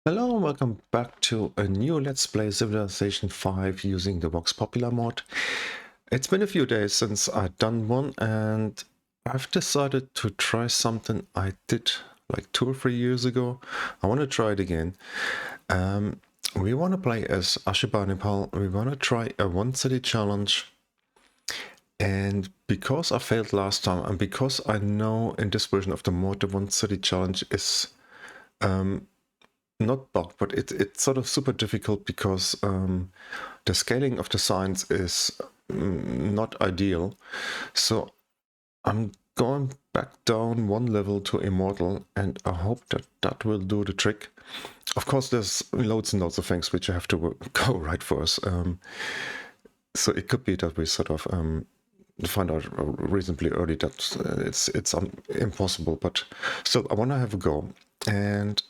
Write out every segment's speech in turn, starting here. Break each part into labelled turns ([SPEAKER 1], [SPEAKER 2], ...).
[SPEAKER 1] Hello and welcome back to a new Let's Play Civilization 5 using the Vox Populi mod. It's been a few days since I've done one and I've decided to try something I did like 2 or 3 years ago. I want to try it again. We want to play as Ashurbanipal. We want to try a one city challenge. And because I failed last time and because I know in this version of the mod the one city challenge is not bugged, but it's sort of super difficult because the scaling of the signs is not ideal. So I'm going back down one level to Immortal, and I hope that that will do the trick. Of course, there's loads and loads of things which I have to go right first. So it could be that we sort of find out reasonably early that it's impossible, but still, I want to have a go. And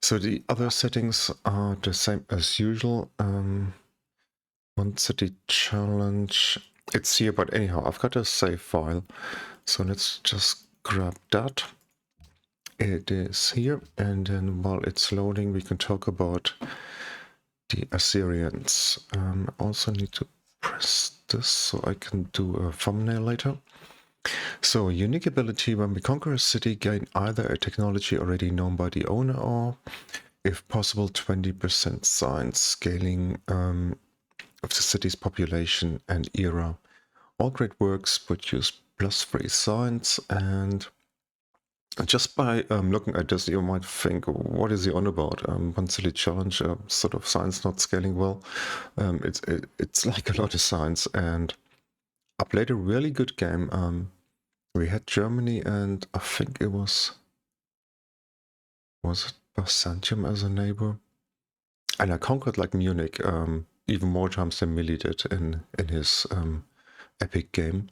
[SPEAKER 1] so the other settings are the same as usual. One city challenge. It's here, but anyhow, I've got a save file. So let's just grab that. It is here, and then while it's loading, we can talk about the Assyrians. I also need to press this so I can do a thumbnail later. So, unique ability: when we conquer a city, gain either a technology already known by the owner or, if possible, 20% science scaling of the city's population and era. All great works produce +3 science, and just by looking at this, you might think, what is he on about? One silly challenge, sort of science not scaling well. It's like a lot of science, and I played a really good game. We had Germany, and I think it was it Byzantium as a neighbor? And I conquered like Munich even more times than Milae did in his epic game.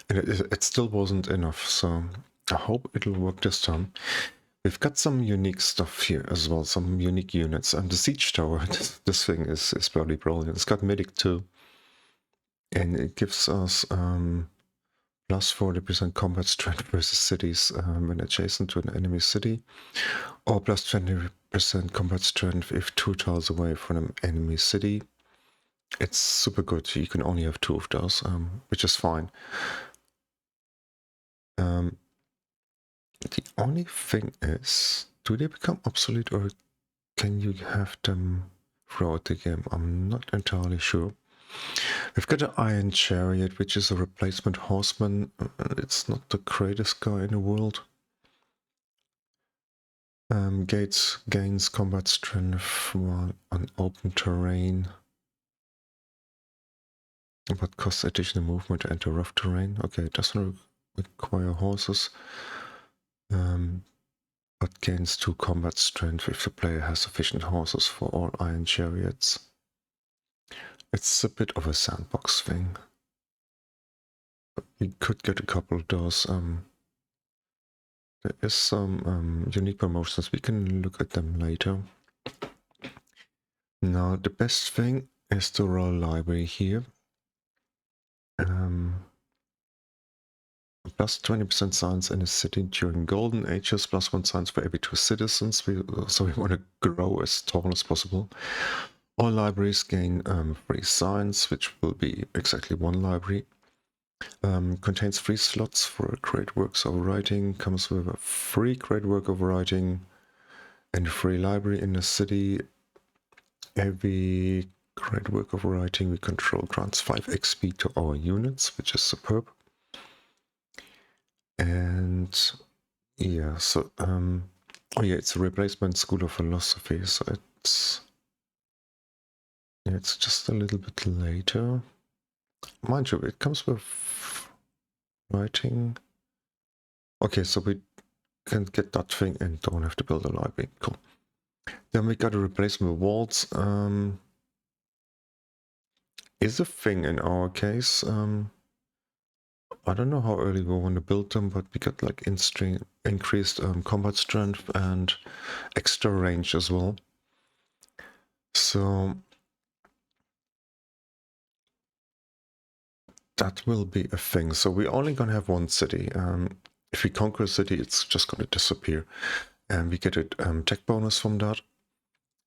[SPEAKER 1] And it still wasn't enough, so I hope it'll work this time. We've got some unique stuff here as well, some unique units. And the siege tower, this thing is bloody brilliant. It's got medic too. And it gives us +40% combat strength versus cities when adjacent to an enemy city, or +20% combat strength if 2 tiles away from an enemy city. It's super good. You can only have 2 of those, which is fine. The only thing is, do they become obsolete or can you have them throughout the game? I'm not entirely sure. We've got an Iron Chariot, which is a replacement horseman. It's not the greatest guy in the world. Gains combat strength while on open terrain, but costs additional movement to enter rough terrain. Okay, it doesn't require horses, but gains 2 combat strength if the player has sufficient horses for all Iron Chariots. It's a bit of a sandbox thing. But we could get a couple of those. There is some unique promotions. We can look at them later. Now, the best thing is the royal library here. +20% science in a city during golden ages, +1 science for every 2 citizens. So we want to grow as tall as possible. All libraries gain 3 science, which will be exactly 1 library. Contains 3 slots for great works of writing. Comes with a free great work of writing and a free library in the city. Every great work of writing we control grants 5 XP to our units, which is superb. And yeah, so oh yeah, it's a replacement school of philosophy, so it's just a little bit later. Mind you, it comes with writing. Okay, so we can get that thing and don't have to build a library. Cool. Then we got a replacement walls. Is a thing in our case. I don't know how early we want to build them, but we got like increased combat strength and extra range as well. So that will be a thing. So we're only gonna have 1 city. If we conquer a city, it's just gonna disappear. and we get a tech bonus from that.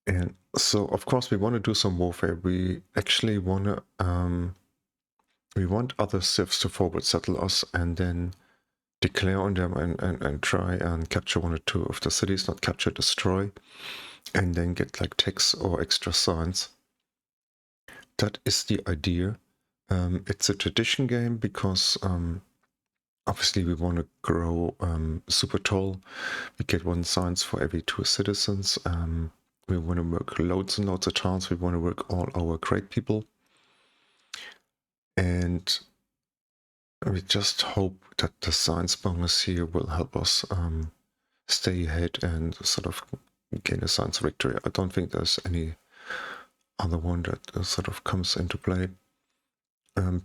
[SPEAKER 1] And so, of course, we want to do some warfare. We actually want to, we want other civs to forward settle us and then declare on them and try and capture one or two of the cities, not capture, destroy, and then get like techs or extra science. That is the idea. It's a tradition game because obviously we want to grow super tall. We get 1 science for every 2 citizens. We want to work loads and loads of towns. We want to work all our great people. And we just hope that the science bonus here will help us stay ahead and sort of gain a science victory. I don't think there's any other one that sort of comes into play.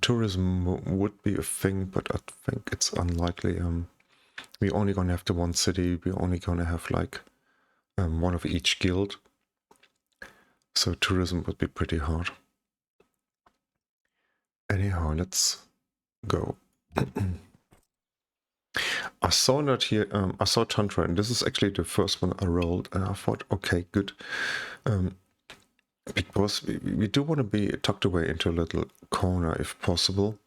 [SPEAKER 1] Tourism would be a thing, but I think it's unlikely. We're only going to have the 1 city. We're only going to have like 1 of each guild. So tourism would be pretty hard. Anyhow, let's go. I saw that here, I saw Tantra, and this is actually the first one I rolled, and I thought, okay, good. Because we do want to be tucked away into a little corner if possible.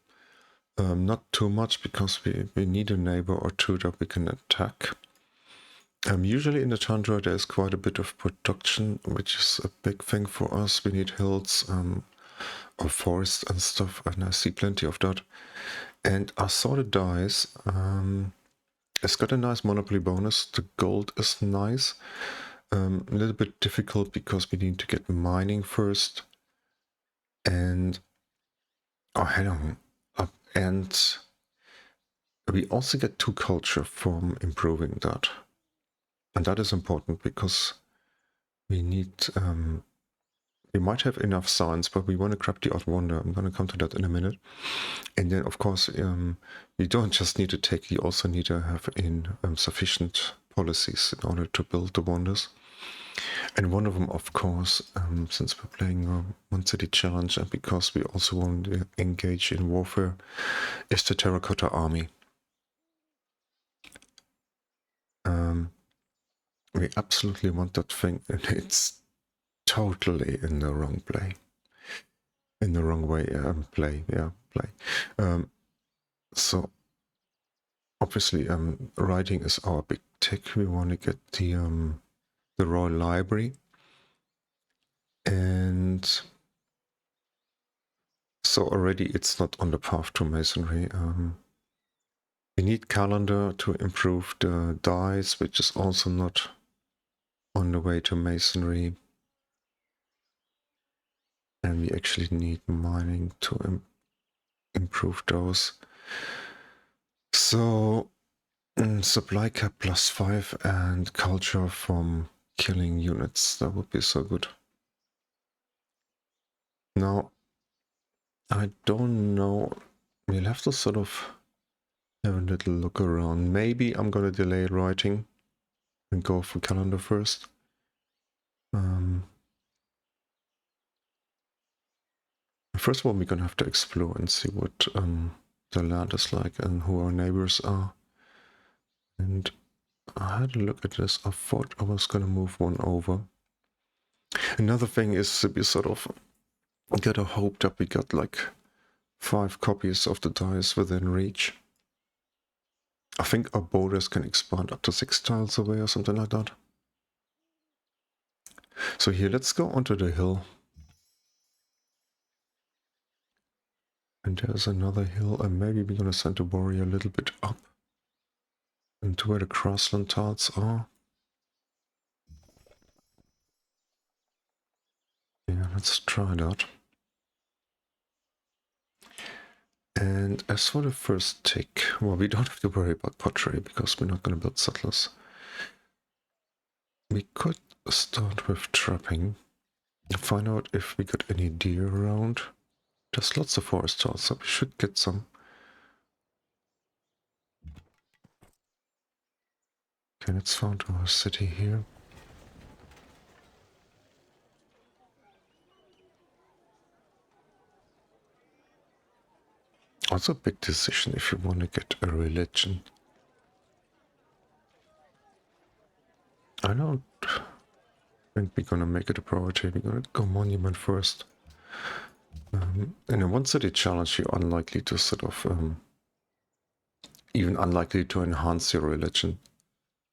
[SPEAKER 1] Not too much, because we need a neighbor or 2 that we can attack. Usually in the tundra there's quite a bit of production, which is a big thing for us. We need hills or forests and stuff, and I see plenty of that. And I saw the dice. It's got a nice monopoly bonus. The gold is nice. A little bit difficult because we need to get mining first. And hang on. And we also get 2 culture from improving that. And that is important because we need, we might have enough science, but we want to grab the odd wonder. I'm going to come to that in a minute. And then, of course, you don't just need to take, you also need to have in sufficient policies in order to build the wonders. And one of them, of course, since we're playing a 1 city challenge and because we also want to engage in warfare, is the terracotta army. We absolutely want that thing, and it's totally in the wrong play. In the wrong way, play. So obviously, writing is our big tick. We want to get the Royal Library, and so already it's not on the path to masonry. We need calendar to improve the dice, which is also not on the way to masonry. And we actually need mining to improve those. So supply cap +5 and culture from killing units. That would be so good. Now, I don't know. We'll have to sort of have a little look around. Maybe I'm gonna delay writing and go for calendar first. First of all, we're gonna have to explore and see what the land is like and who our neighbors are. And I had a look at this. I thought I was gonna move 1 over. Another thing is we sort of gotta hope that we got like 5 copies of the dice within reach. I think our borders can expand up to 6 tiles away or something like that. So here, let's go onto the hill. And there's another hill, and maybe we're gonna send the warrior a little bit up into where the grassland tiles are. Yeah, let's try that. And as for the first tick, well, we don't have to worry about pottery because we're not going to build settlers. We could start with trapping and find out if we got any deer around. There's lots of forest tiles, so we should get some. Okay, let's find our city here. Also a big decision if you want to get a religion. I don't think we're gonna make it a priority. We're gonna go monument first. In a one city challenge, you're unlikely to sort of even unlikely to enhance your religion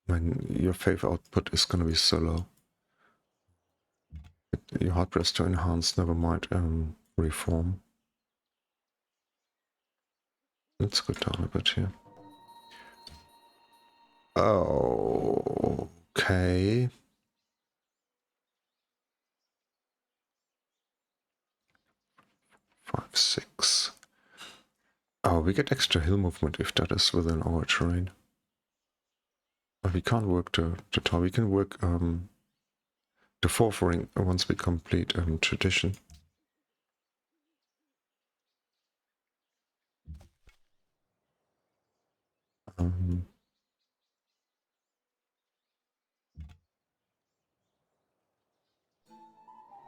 [SPEAKER 1] when your faith output is gonna be so low. You're hard pressed to enhance, never mind reform. Let's go down a bit here. Oh, okay. 5, 6. Oh, we get extra hill movement if that is within our terrain. But we can't work the tower. We can work the fourth ring once we complete tradition.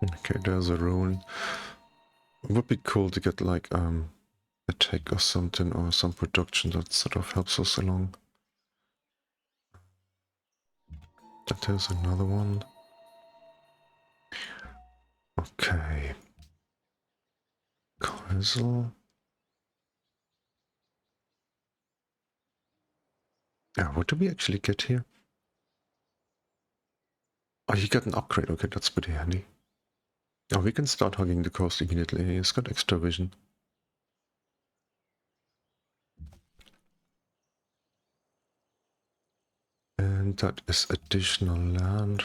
[SPEAKER 1] Okay, there's a rune. It would be cool to get like a tech or something, or some production that sort of helps us along. But there's another one. Okay. Kaisel. Yeah, what do we actually get here? Oh, you got an upgrade. Okay, that's pretty handy. Oh, we can start hugging the coast immediately. It's got extra vision. And that is additional land.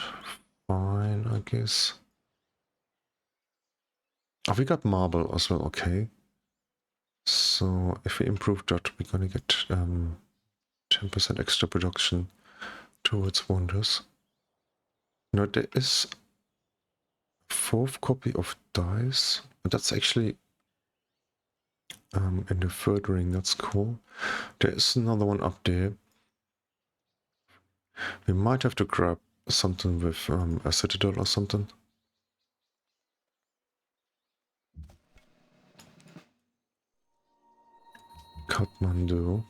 [SPEAKER 1] Fine, I guess. Oh, we got marble as well, okay. So if we improve that, we're gonna get 10% extra production towards wonders. Now there is a fourth copy of dice. That's actually in the third ring, that's cool. There is another one up there. We might have to grab something with a citadel or something. Kathmandu.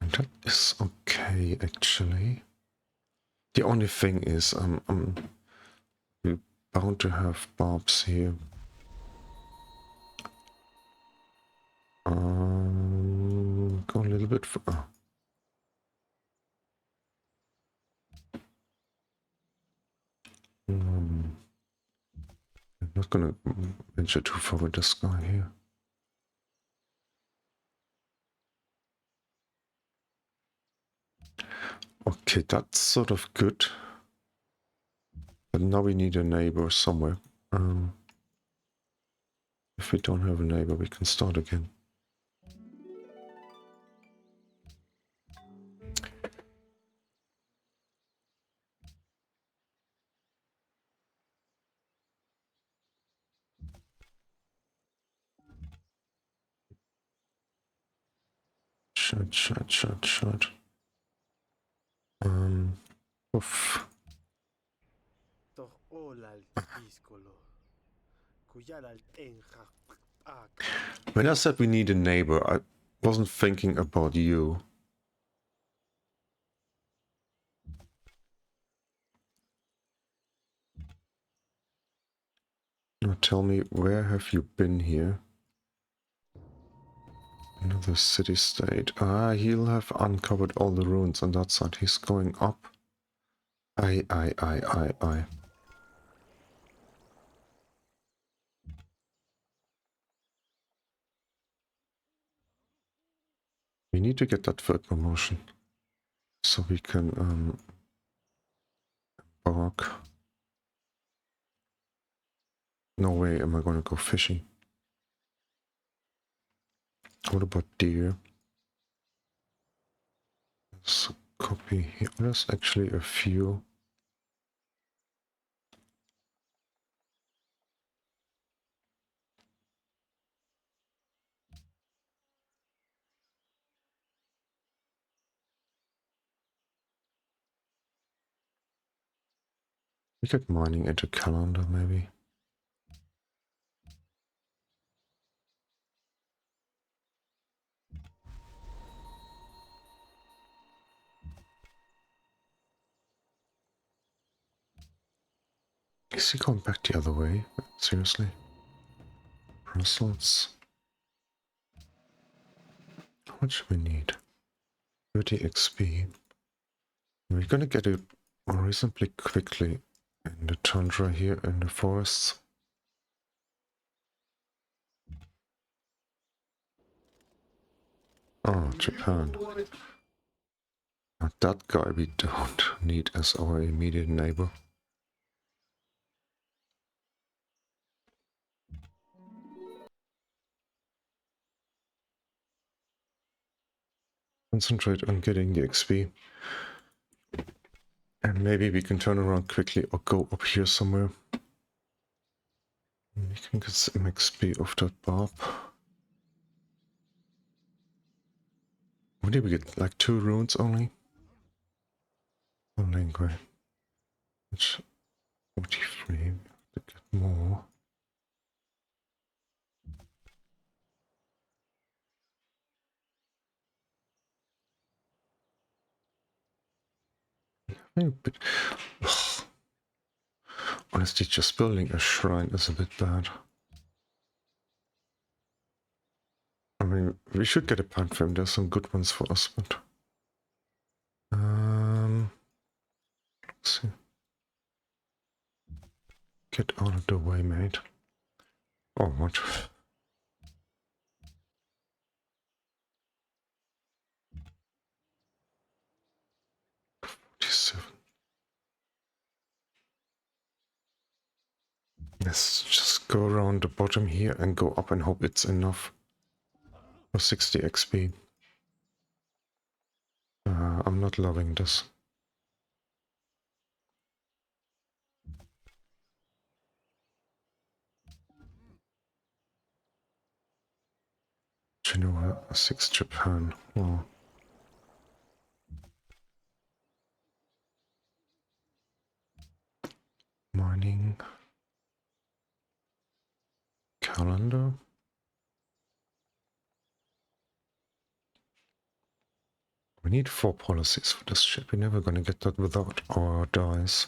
[SPEAKER 1] And that is okay, actually. The only thing is, we're bound to have barbs here. Go a little bit for. I'm not gonna venture too far with this guy here. Okay, that's sort of good. But now we need a neighbor somewhere. If we don't have a neighbor, we can start again. Shut. Oof. When I said we need a neighbor, I wasn't thinking about you. Now tell me, where have you been here? Another city-state. Ah, he'll have uncovered all the ruins on that side. He's going up. Aye. We need to get that third promotion. So we can embark. No way am I going to go fishing. What about deer? There's a copy here. There's actually a few. We could mining into calendar maybe. Is he going back the other way? Seriously? Brussels? How much do we need? 30 XP. We're gonna get it reasonably quickly in the tundra here in the forests. Oh, Japan. Now that guy we don't need as our immediate neighbor. Concentrate on getting the XP. And maybe we can turn around quickly or go up here somewhere. We can get some XP off that barb. What did we get? Like 2 runes only? Oh, Lingua. It's 43. We have to get more. But honestly, just building a shrine is a bit bad. I mean, we should get a pantheon. There's some good ones for us, but let's see. Get out of the way, mate. Oh, what? 47. Let's just go around the bottom here and go up and hope it's enough for 60 XP. I'm not loving this. Genoa, 6 Japan. Well, mining. Calendar. We need 4 policies for this ship. We're never gonna get that without our dice.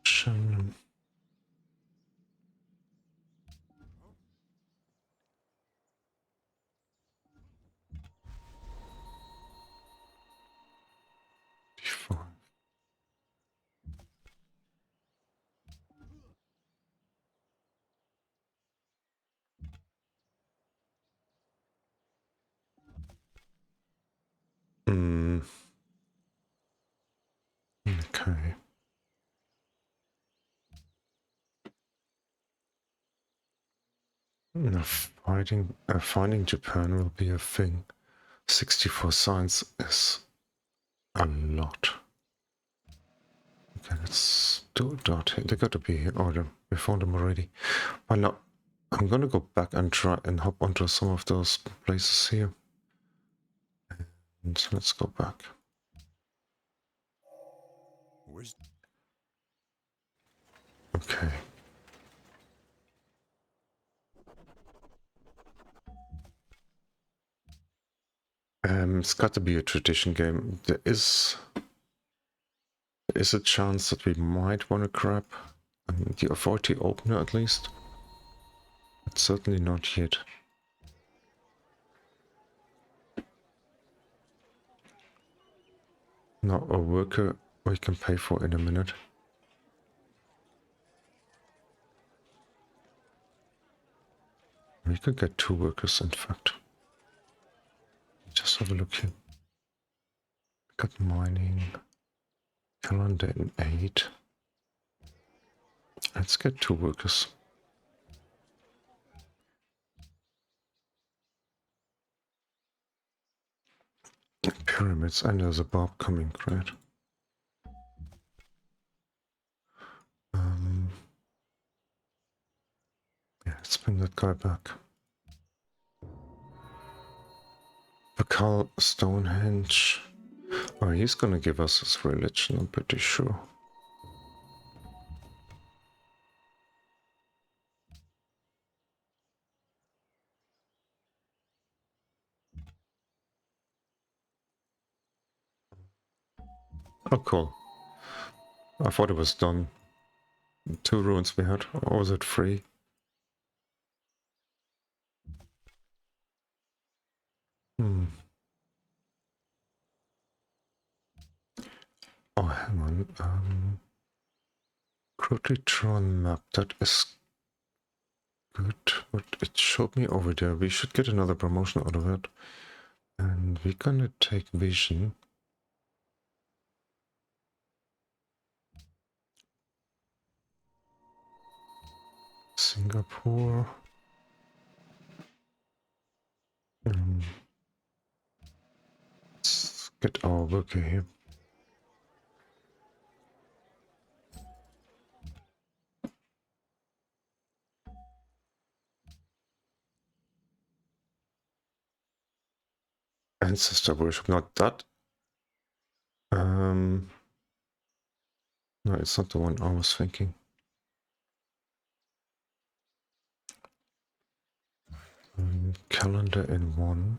[SPEAKER 1] Shannon. Okay. Now finding Japan will be a thing. 64 signs is a lot. Okay, let's do that. They gotta be here. Oh, we found them already. But now, I'm gonna go back and try and hop onto some of those places here. And so let's go back. Okay. It's got to be a tradition game. There is a chance that we might want to grab the authority opener at least. But certainly not yet. Now a worker we can pay for in a minute. We could get 2 workers in fact. Just have a look here. Got mining. Calendar in 8. Let's get 2 workers. Pyramids, and there's a barb coming, great. Yeah, let's bring that guy back. Bakal Stonehenge. Oh, he's gonna give us his religion, I'm pretty sure. Oh, cool. I thought it was done. 2 ruins we had, or was it 3? Oh, hang on. Crudely drawn map, that is good, but it showed me over there. We should get another promotion out of it. And we're gonna take vision. Singapore. Let's get our worker here. Ancestor worship, not that. No, it's not the one I was thinking. Calendar in 1.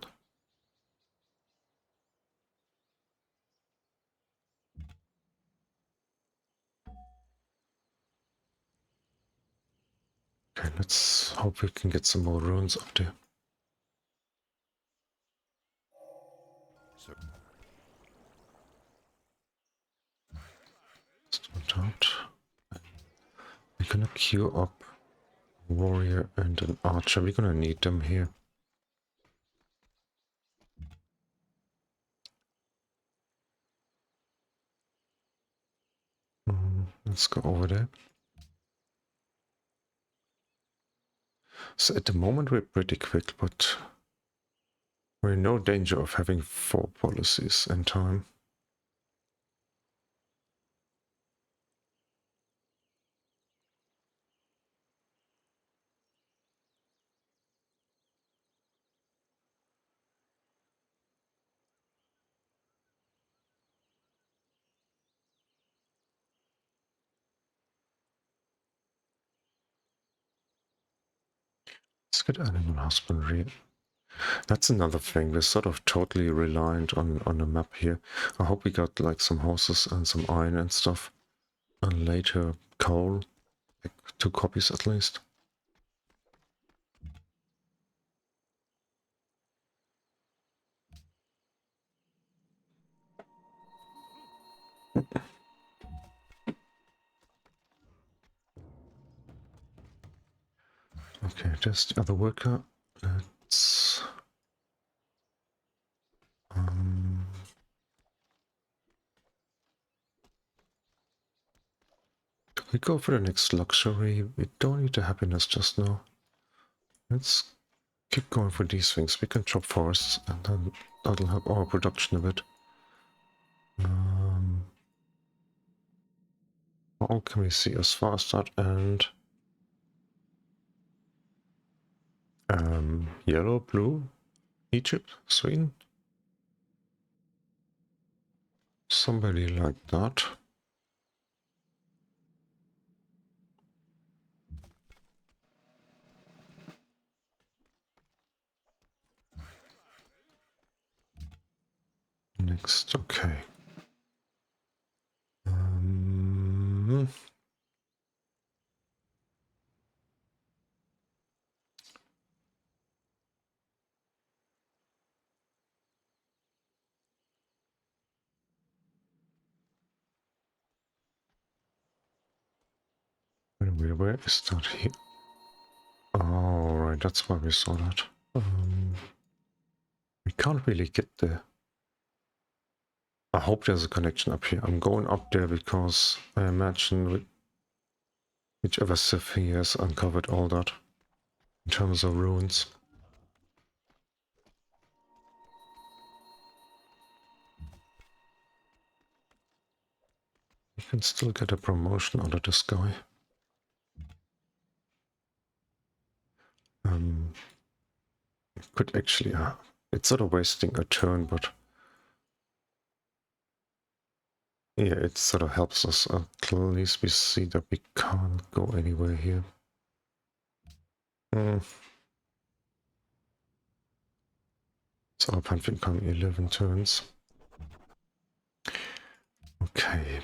[SPEAKER 1] Okay, let's hope we can get some more runes up there. Start out. We're gonna queue up warrior and an archer. We're gonna need them here. Let's go over there. So at the moment we're pretty quick, but we're in no danger of having 4 policies in time. Let's get animal husbandry. That's another thing. We're sort of totally reliant on the map here. I hope we got like some horses and some iron and stuff. And later coal. Like 2 copies at least. Okay, just the other worker. Let's... we go for the next luxury. We don't need the happiness just now. Let's keep going for these things. We can chop forests and then that'll help our production a bit. What can we see as far as that? And yellow, blue, Egypt, Sweden. Somebody like that. Next, okay. Where is that here? Oh, right, that's why we saw that. We can't really get there. I hope there's a connection up here. I'm going up there because I imagine whichever Sith he has uncovered all that in terms of runes. You can still get a promotion out of this guy. Could actually, it's sort of wasting a turn, but yeah, it sort of helps us. At least we see that we can't go anywhere here. So our pantheon come 11 turns. Okay,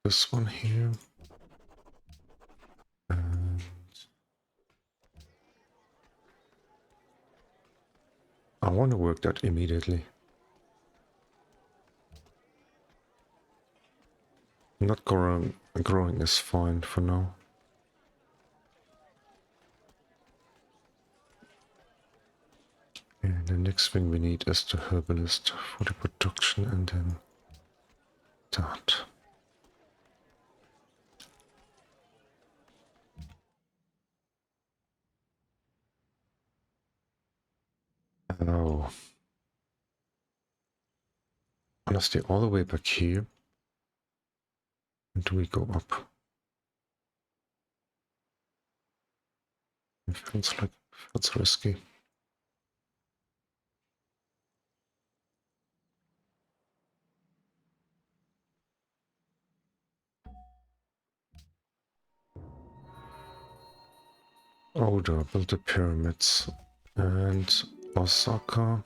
[SPEAKER 1] this one here. And I want to work that immediately. Not growing is fine for now. And the next thing we need is the herbalist for the production, and then that. Oh. Honestly, all the way back here. And do we go up? It feels risky. Oda built the pyramids, and Osaka.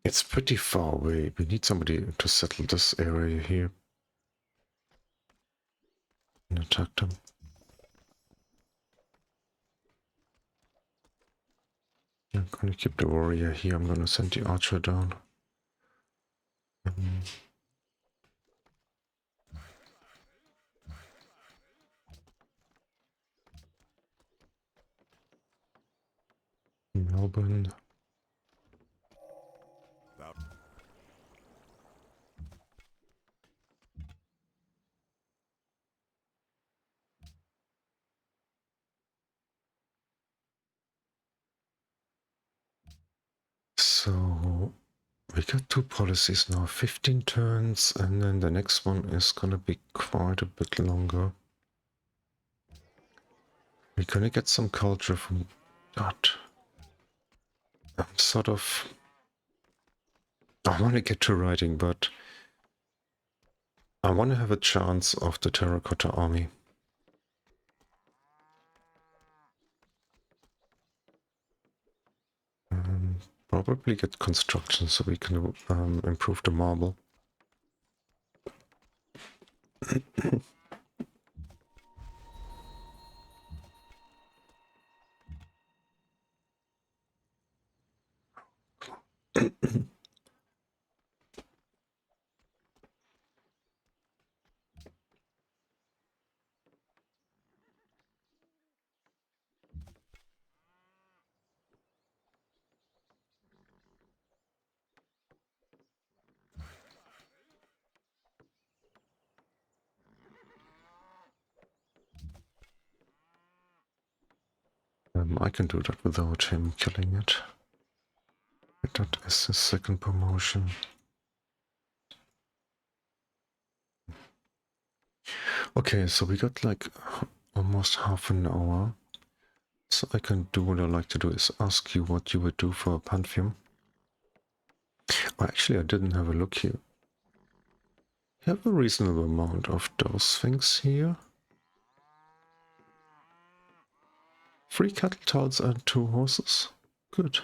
[SPEAKER 1] It's pretty far away. We need somebody to settle this area here and attack them. I'm gonna keep the warrior here. I'm gonna send the archer down. Melbourne. So we got two policies now, 15 turns, and then the next one is gonna be quite a bit longer. We're gonna get some culture from that. I'm sort of... I want to get to writing, but I want to have a chance of the terracotta army. Probably get construction so we can improve the marble. I can do that without him killing it. That is his second promotion. Okay, so we got like almost half an hour. So I can do what I like to do is ask you what you would do for a pantheon. Oh, actually, I didn't have a look here. You have a reasonable amount of those things here. 3 cattle tiles and 2 horses. Good.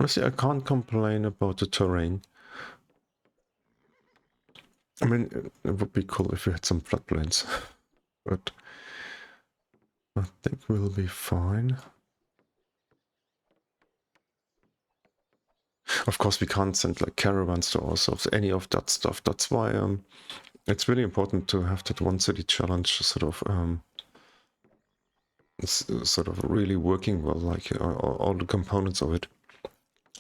[SPEAKER 1] Honestly, I can't complain about the terrain. I mean, it would be cool if we had some floodplains, but I think we'll be fine. Of course, we can't send like caravans to ourselves, any of that stuff. That's why it's really important to have that one city challenge sort of really working well, like all the components of it,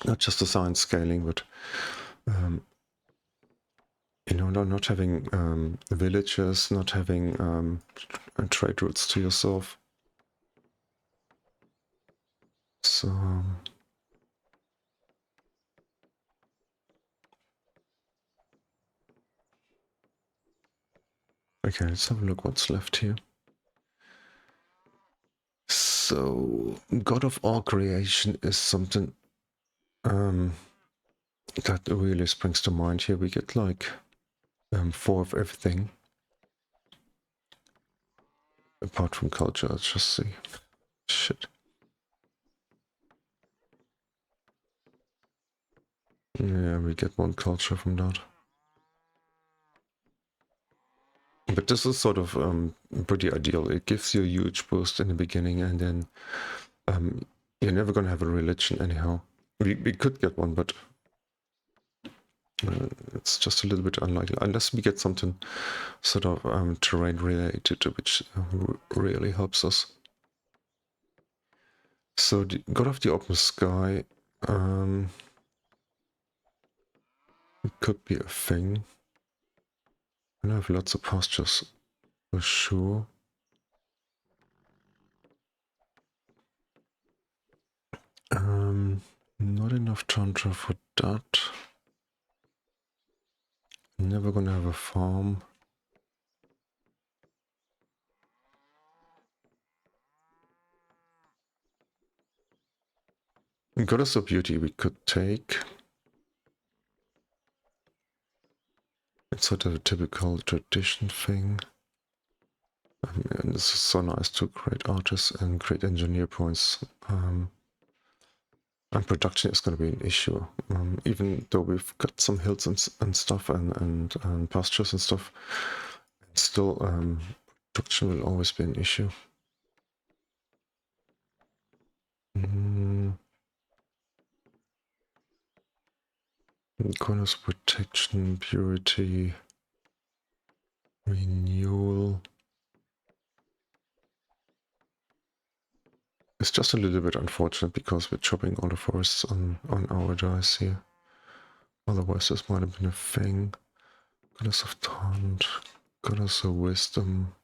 [SPEAKER 1] not just the science scaling, but you know, not having villages, not having trade routes to yourself. So okay, let's have a look what's left here. So God of all creation is something that really springs to mind here. We get like 4 of everything. Apart from culture, let's just see. Shit. Yeah, we get one culture from that. But this is sort of pretty ideal. It gives you a huge boost in the beginning, and then you're never going to have a religion anyhow. We could get one, but it's just a little bit unlikely. Unless we get something sort of terrain related, which really helps us. So the God of the Open Sky could be a thing. I have lots of pastures for sure. Not enough tundra for that. Never gonna have a farm. Goddess of Beauty we could take. It's sort of a typical tradition thing. And this is so nice to create artists and create engineer points. And production is going to be an issue. Even though we've got some hills and stuff and pastures and stuff, still production will always be an issue. Corners protection, purity, renewal. It's just a little bit unfortunate because we're chopping all the forests on our dice here. Otherwise this might have been a thing. Goddess of Taunt, Goddess of Wisdom.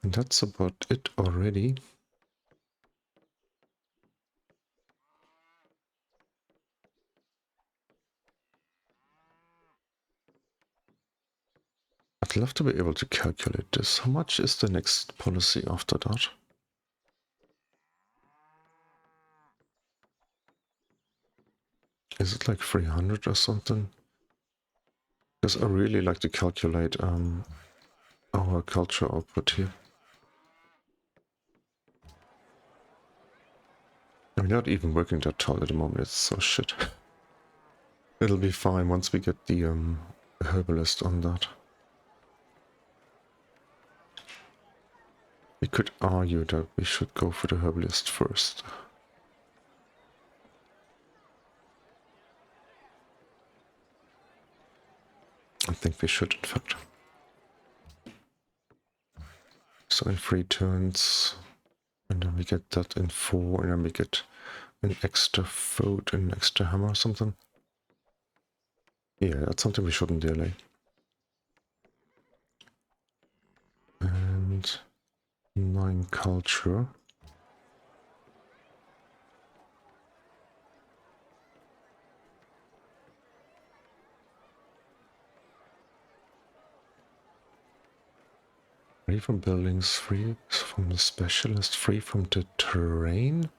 [SPEAKER 1] And that's about it already. I'd love to be able to calculate this. How much is the next policy after that? Is it like 300 or something? Because I really like to calculate our culture output here. I'm not even working that tall at the moment, it's so shit. It'll be fine once we get the herbalist on that. We could argue that we should go for the herbalist first. I think we should, in fact. So in 3 turns, and then we get that in 4, and then we get an extra food and an extra hammer or something. Yeah, that's something we shouldn't delay. And 9 culture. Free from buildings, free from the specialist, free from the terrain.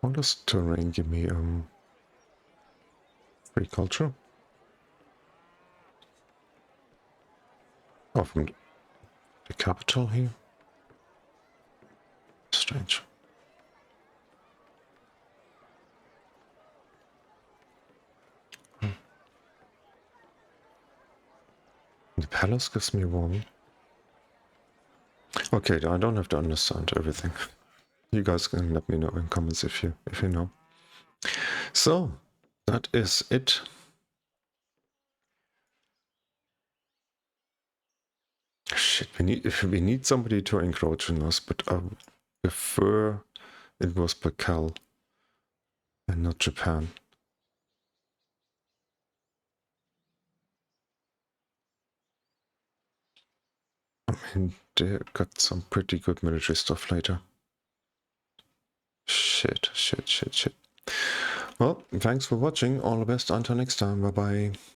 [SPEAKER 1] How does terrain give me free culture? Oh, from the capital here. Strange. The palace gives me 1. Okay, I don't have to understand everything. You guys can let me know in comments if you know. So that is it. Shit, we need somebody to encroach on us, but I would prefer it was Pakal and not Japan. I mean, they got some pretty good military stuff later. Shit. Well, thanks for watching. All the best. Until next time. Bye-bye.